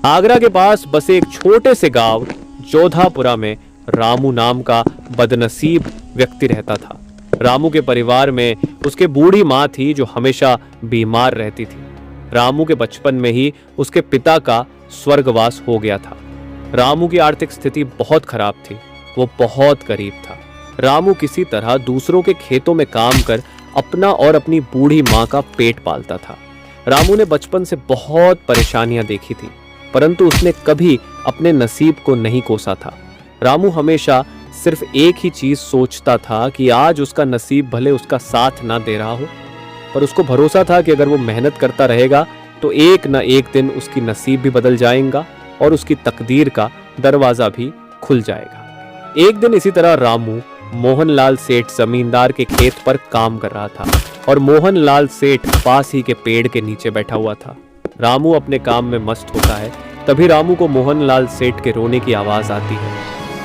आगरा के पास बसे एक छोटे से गांव जोधापुरा में रामू नाम का बदनसीब व्यक्ति रहता था। रामू के परिवार में उसके बूढ़ी माँ थी जो हमेशा बीमार रहती थी। रामू के बचपन में ही उसके पिता का स्वर्गवास हो गया था। रामू की आर्थिक स्थिति बहुत खराब थी, वो बहुत गरीब था। रामू किसी तरह दूसरों के खेतों में काम कर अपना और अपनी बूढ़ी माँ का पेट पालता था। रामू ने बचपन से बहुत परेशानियां देखी थी, परंतु उसने कभी अपने नसीब को नहीं कोसा था। रामू हमेशा सिर्फ एक ही चीज सोचता था कि आज उसका नसीब भले उसका साथ ना दे रहा हो, पर उसको भरोसा था कि अगर वो मेहनत करता रहेगा तो एक न एक दिन उसकी नसीब भी बदल जाएगा और उसकी तकदीर का दरवाजा भी खुल जाएगा। एक दिन इसी तरह रामू मोहनलाल सेठ जमींदार के खेत पर काम कर रहा था और मोहनलाल सेठ पास ही के पेड़ के नीचे बैठा हुआ था। रामू अपने काम में मस्त होता है, तभी रामू को मोहनलाल सेठ के रोने की आवाज आती है।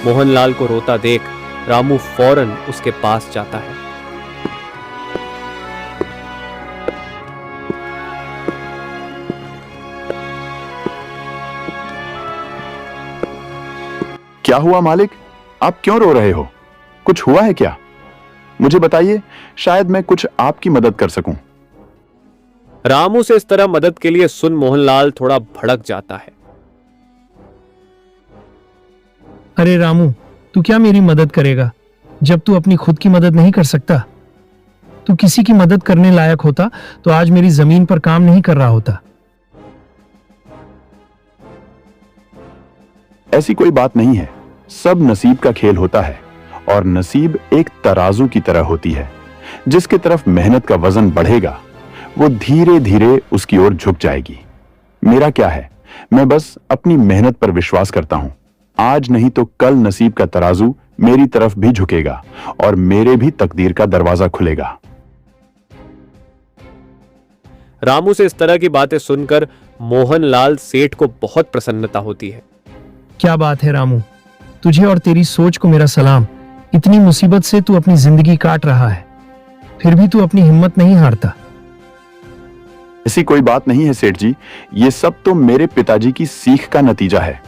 मोहनलाल को रोता देख रामू फौरन उसके पास जाता है। क्या हुआ मालिक, आप क्यों रो रहे हो? कुछ हुआ है क्या? मुझे बताइए, शायद मैं कुछ आपकी मदद कर सकूं। रामू से इस तरह मदद के लिए सुन मोहनलाल थोड़ा भड़क जाता है। अरे रामू, तू क्या मेरी मदद करेगा जब तू अपनी खुद की मदद नहीं कर सकता? तू किसी की मदद करने लायक होता तो आज मेरी जमीन पर काम नहीं कर रहा होता। ऐसी कोई बात नहीं है, सब नसीब का खेल होता है और नसीब एक तराजू की तरह होती है। जिसकी तरफ मेहनत का वजन बढ़ेगा वो धीरे धीरे उसकी ओर झुक जाएगी। मेरा क्या है, मैं बस अपनी मेहनत पर विश्वास करता हूं। आज नहीं तो कल नसीब का तराजू मेरी तरफ भी झुकेगा और मेरे भी तकदीर का दरवाजा खुलेगा। रामू से इस तरह की बातें सुनकर मोहनलाल सेठ को बहुत प्रसन्नता होती है। क्या बात है रामू, तुझे और तेरी सोच को मेरा सलाम। इतनी मुसीबत से तू अपनी जिंदगी काट रहा है, फिर भी तू अपनी हिम्मत नहीं हारता। ऐसी कोई बात नहीं है सेठ जी, ये सब तो मेरे पिताजी की सीख का नतीजा है।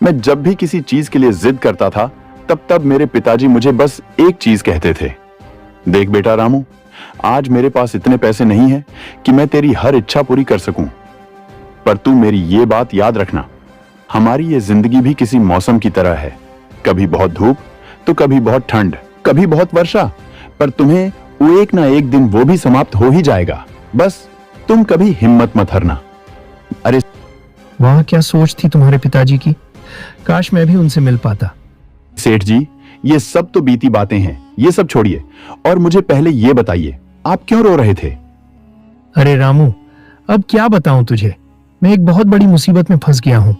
मैं जब भी किसी चीज के लिए जिद करता था तब मेरे पिताजी मुझे बस एक चीज कहते थे, देख बेटा रामू, आज मेरे पास इतने पैसे नहीं है कि मैं तेरी हर इच्छा पूरी कर सकूं, पर तू मेरी ये बात याद रखना, हमारी ये जिंदगी भी किसी मौसम की तरह है। कभी बहुत धूप तो कभी बहुत ठंड, कभी बहुत वर्षा, पर तुम्हें वो एक ना एक दिन वो भी समाप्त हो ही जाएगा। बस तुम कभी हिम्मत मत हारना। अरे वाह, क्या सोच थी तुम्हारे पिताजी की, काश मैं भी उनसे मिल पाता। सेठ जी, ये सब तो बीती बातें हैं, ये सब छोड़िए और मुझे पहले ये बताइए, आप क्यों रो रहे थे? अरे रामू, अब क्या बताऊं तुझे, मैं एक बहुत बड़ी मुसीबत में फंस गया हूं।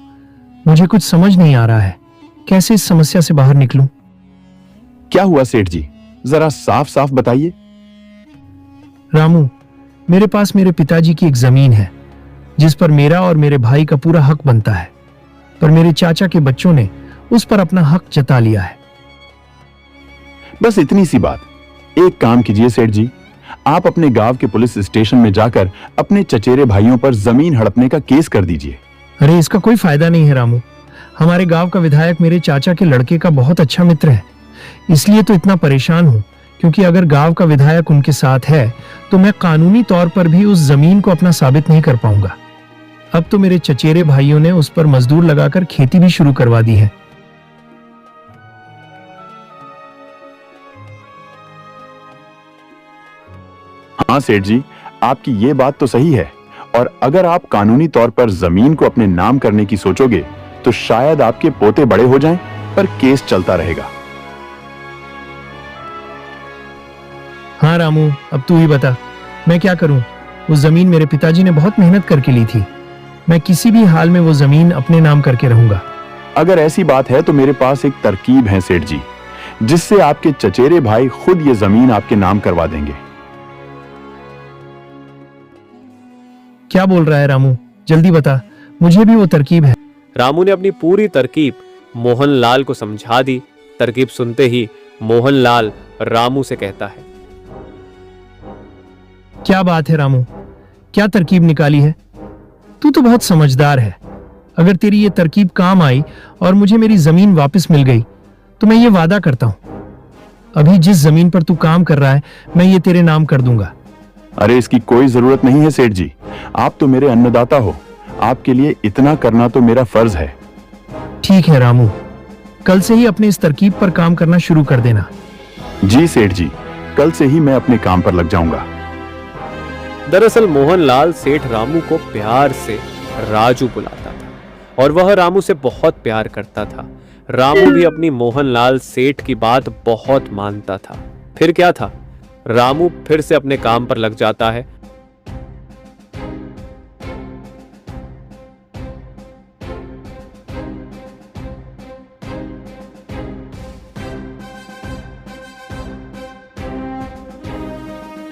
मुझे कुछ समझ नहीं आ रहा है, कैसे इस समस्या से बाहर निकलूं। क्या हुआ सेठ जी, जरा साफ साफ बताइए। रामू, मेरे पास मेरे पिताजी की एक जमीन है जिस पर मेरा और मेरे भाई का पूरा हक बनता है, पर मेरे चाचा के बच्चों ने उस पर अपना हक जता लिया है। बस इतनी सी बात। एक काम कीजिए सेठ जी, आप अपने गांव के पुलिस स्टेशन में जाकर अपने चचेरे भाइयों पर जमीन हड़पने का केस कर दीजिए। अरे इसका कोई फायदा नहीं है रामू, हमारे गांव का विधायक मेरे चाचा के लड़के का बहुत अच्छा मित्र है, इसलिए तो इतना परेशान हूं, क्योंकि अगर गांव का विधायक उनके साथ है तो मैं कानूनी तौर पर भी उस जमीन को अपना साबित नहीं कर पाऊंगा। अब तो मेरे चचेरे भाइयों ने उस पर मजदूर लगाकर खेती भी शुरू करवा दी है। हाँ सेठ जी, आपकी ये बात तो सही है, और अगर आप कानूनी तौर पर जमीन को अपने नाम करने की सोचोगे तो शायद आपके पोते बड़े हो जाएं, पर केस चलता रहेगा। हाँ रामू, अब तू ही बता, मैं क्या करूं? वो जमीन मेरे पिताजी ने बहुत मेहनत करके ली थी, मैं किसी भी हाल में वो जमीन अपने नाम करके रहूंगा। अगर ऐसी बात है तो मेरे पास एक तरकीब है सेठ जी, जिससे आपके चचेरे भाई खुद ये जमीन आपके नाम करवा देंगे। क्या बोल रहा है रामू, जल्दी बता, मुझे भी वो तरकीब है। रामू ने अपनी पूरी तरकीब मोहनलाल को समझा दी। तरकीब सुनते ही मोहनलाल रामू से कहता है, क्या बात है रामू, क्या तरकीब निकाली है? तू तो बहुत समझदार है। अगर तेरी ये तरकीब काम आई और मुझे मेरी जमीन वापस मिल गई तो मैं ये वादा करता हूं, अभी जिस जमीन पर तू काम कर रहा है मैं ये तेरे नाम कर दूंगा। अरे इसकी कोई जरूरत नहीं है सेठ जी, आप तो मेरे अन्नदाता हो, आपके लिए इतना करना तो मेरा फर्ज है। ठीक है रामू, कल से ही अपने इस तरकीब पर काम करना शुरू कर देना। जी सेठ जी, कल से ही मैं अपने काम पर लग जाऊंगा। दरअसल मोहनलाल सेठ रामू को प्यार से राजू बुलाता था और वह रामू से बहुत प्यार करता था। रामू भी अपनी मोहनलाल सेठ की बात बहुत मानता था। फिर क्या था, रामू फिर से अपने काम पर लग जाता है।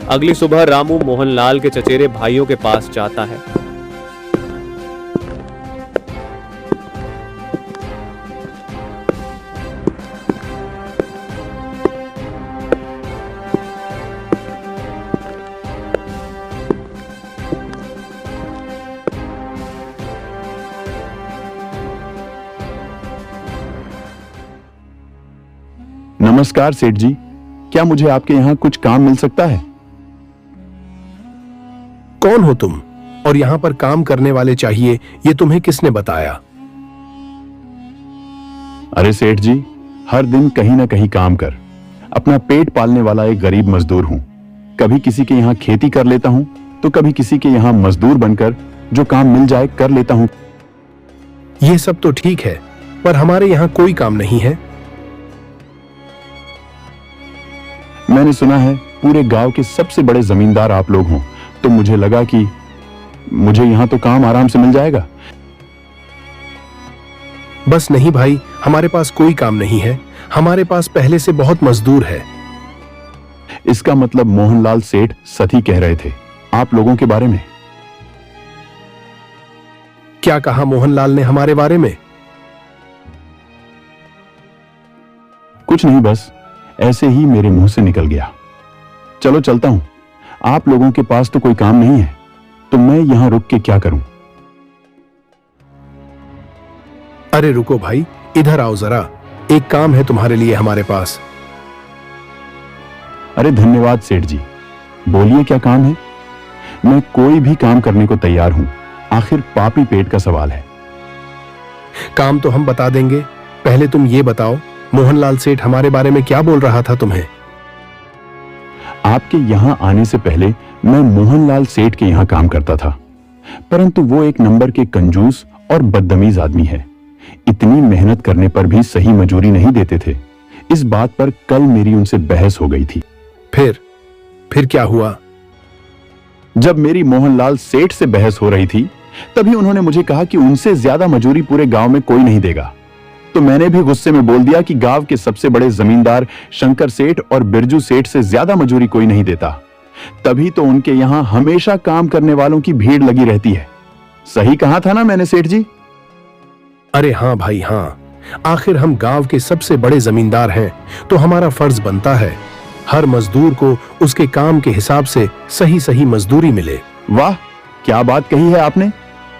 अगली सुबह रामू मोहनलाल के चचेरे भाइयों के पास जाता है। नमस्कार सेठ जी, क्या मुझे आपके यहाँ कुछ काम मिल सकता है? कौन हो तुम और यहाँ पर काम करने वाले चाहिए, ये तुम्हें किसने बताया? अरे सेठ जी, हर दिन कहीं ना कहीं काम कर अपना पेट पालने वाला एक गरीब मजदूर हूँ। कभी किसी के यहाँ खेती कर लेता हूँ तो कभी किसी के यहाँ मजदूर बनकर जो काम मिल जाए कर लेता हूँ। ये सब तो ठीक है, पर हमारे यहाँ कोई काम नहीं है। मैंने सुना है पूरे गांव के सबसे बड़े जमींदार आप लोग हों, तो मुझे लगा कि मुझे यहां तो काम आराम से मिल जाएगा। बस नहीं भाई, हमारे पास कोई काम नहीं है। हमारे पास पहले से बहुत मजदूर है। इसका मतलब मोहनलाल सेठ सही कह रहे थे आप लोगों के बारे में। क्या कहा मोहनलाल ने हमारे बारे में? कुछ नहीं, बस ऐसे ही मेरे मुंह से निकल गया। चलो चलता हूं, आप लोगों के पास तो कोई काम नहीं है, तो मैं यहां रुक के क्या करूं? अरे रुको भाई, इधर आओ जरा, एक काम है तुम्हारे लिए हमारे पास। अरे धन्यवाद सेठ जी, बोलिए क्या काम है? मैं कोई भी काम करने को तैयार हूं, आखिर पापी पेट का सवाल है। काम तो हम बता देंगे, पहले तुम ये बताओ मोहनलाल सेठ हमारे बारे में क्या बोल रहा था तुम्हें? आपके यहां आने से पहले मैं मोहनलाल सेठ के यहां काम करता था, परंतु वो एक नंबर के कंजूस और बदतमीज आदमी है। इतनी मेहनत करने पर भी सही मजूरी नहीं देते थे। इस बात पर कल मेरी उनसे बहस हो गई थी। फिर क्या हुआ? जब मेरी मोहनलाल सेठ से बहस हो रही थी, तभी उन्होंने मुझे कहा कि उनसे ज्यादा मजूरी पूरे गांव में कोई नहीं देगा। तो मैंने भी गुस्से में बोल दिया कि गांव के सबसे बड़े जमींदार शंकर सेठ और बिरजू सेठ से ज्यादा मजूरी कोई नहीं देता। तभी तो उनके यहां हमेशा काम करने वालों की भीड़ लगी रहती है। सही कहा था ना मैंने सेठ जी? अरे हाँ भाई हाँ, आखिर हम गांव के सबसे बड़े जमींदार हैं, तो हमारा फर्ज बनता है हर मजदूर को उसके काम के हिसाब से सही सही मजदूरी मिले। वाह, क्या बात कही है आपने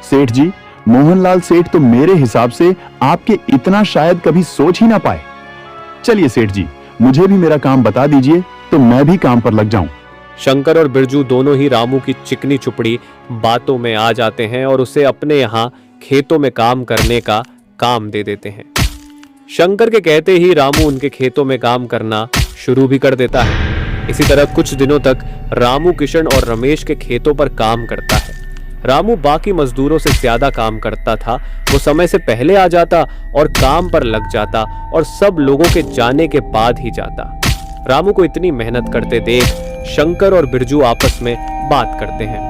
सेठ जी। मोहनलाल सेठ तो मेरे हिसाब से आपके इतना शायद कभी सोच ही ना पाए। चलिए सेठ जी, मुझे भी मेरा काम बता दीजिए तो मैं भी काम पर लग जाऊं। शंकर और बिरजू दोनों ही रामू की चिकनी चुपड़ी बातों में आ जाते हैं और उसे अपने यहाँ खेतों में काम करने का काम दे देते हैं। शंकर के कहते ही रामू उनके खेतों में काम करना शुरू भी कर देता है। इसी तरह कुछ दिनों तक रामू किशन और रमेश के खेतों पर काम करता है। रामू बाकी मजदूरों से ज्यादा काम करता था। वो समय से पहले आ जाता और काम पर लग जाता और सब लोगों के जाने के बाद ही जाता। रामू को इतनी मेहनत करते देख शंकर और बिरजू आपस में बात करते हैं।